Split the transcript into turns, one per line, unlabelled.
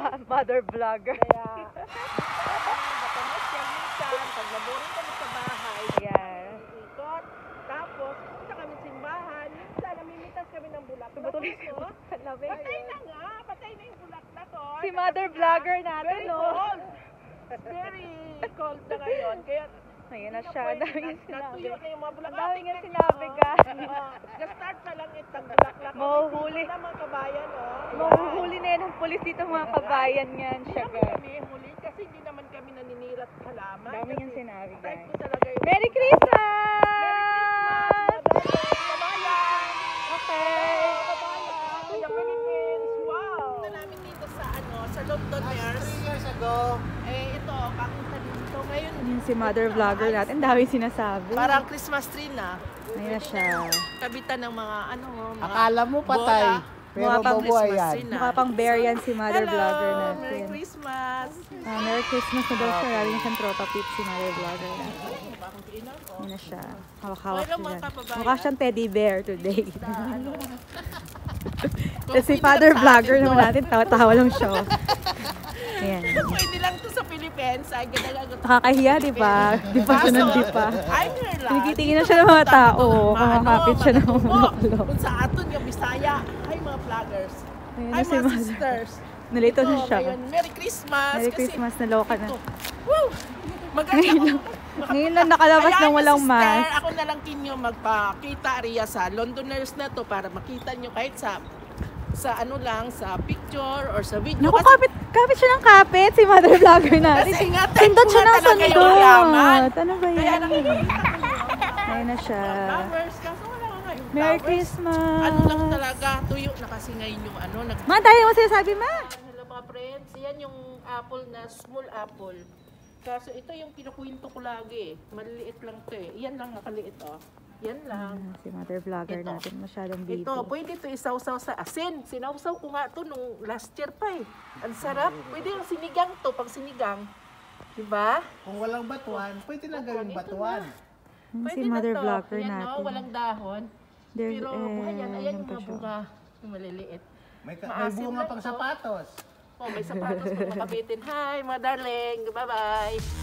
Mother vlogger.
Kaya, batamas yan minsan, pag naboring kami sa bahay, ikot, tapos, punta kami simbahan, minsan, namimitas kami ng bulaklak. Patay na nga, patay na yung bulaklak.
Si Mother vlogger natin,
Very
no?
cold. Very cold na ngayon, kaya,
Ayun na siya, ang dami niyang sinabi.
natuyo na yung mga
Ang
bulaklak.
dami niyang sinabi, guys.
Just-start pa lang itang bulaklak.
Mahuhuli.
Mga kabayan,
Mahuhuli na yan ng pulis dito mga kabayan yan siya,
Hindi
guys.
kami huli kasi hindi naman kami naninirat sa halaman.
Ang dami
Kasi
niyang sinabi,
type
guys.
ko talaga yung
Merry Christmas!
kabayan!
Okay.
Kabayan! Sa Philippines! Wow! Ito namin dito sa sa London Bears.
3 years ago.
Ito, pakita dito. Ngayon,
Yun si Mother vlogger natin. Ang dami sinasabi.
parang Christmas tree na.
Ayun na siya.
Kabitan ng mga mga
Akala mo patay.
bola.
Pero
Mukha pang
mabuhay
Christmas
yan.
tree na.
Mukha pang bear yan si Mother
Hello!
vlogger
Merry
natin.
Christmas!
Merry Christmas na daw siya. Lagi niya siyang tropa peep si Mother vlogger natin.
Bakit inan ko?
Yun na siya. Hawak-hawak
Welcome,
siya
mga
dyan.
kababayan.
Mukha siyang teddy bear today.
Kung
Kasi
pwede
Father
lang sa
vlogger
atin
naman
to.
natin. Tawa-tawa lang siya. Ayan.
Pwede lang to sa Philippines. Ay, ganda-ganda.
Nakakahiya, di ba? Di pa siya nang di pa.
I'm here lang.
Tinigitingin na siya ng mga tao. Kumakapit siya ng mga baklo.
Kung sa aton yung Bisaya. Hi mga vloggers.
Ayun
Hi
na si
mga
Mother.
sisters.
Nalito na
Ito,
siya.
ngayon, Merry Christmas.
Merry
kasi
Christmas, naloka na.
ito, woo! Maganda ako.
Ngayon lang nakalabas ng walang mask.
Ako na lang kinyo magpakita Ria sa Londoners na to para makita nyo kahit sa ano lang, sa picture or sa video.
Naku, kapit siya ng kapit si Mother vlogger natin.
Kasi nga,
Sundot siya ng
talaga yung
sundot.
halaman.
Ano ba
Kaya
yan?
nakikita ko yun.
Ayun na siya.
Flowers, kaso wala nga yung
Merry
flowers.
Christmas.
Ano lang talaga, tuyo na kasi ngayon yung
Ma, tayo mo sinasabi, ma.
Hello mga friends, yan yung apple na small apple. Kaso ito yung kinukwento ko lagi. Maliliit lang to eh. Yan lang nakaliit oh. Yan lang.
Si Mother vlogger
Ito.
natin, masyadong busy.
Ito, pwede to isawsaw sa asin. Sinawsaw ko nga to nung last year pa eh. Ang sarap. Pwede yung sinigang to, pag sinigang. Diba?
Kung walang batuan, pwede na gawing
Ito
batuan.
Si Mother vlogger
Ayan,
natin.
no, walang dahon.
There's,
Pero buhay yan. Ayan
ano
yung
pa
mga
siya?
bunga. Yung maliliit.
May
Maasim
bunga
lang
pang
to.
sapatos.
Oh, may sapatos kung makabitin. Hi, mga darling. Bye-bye.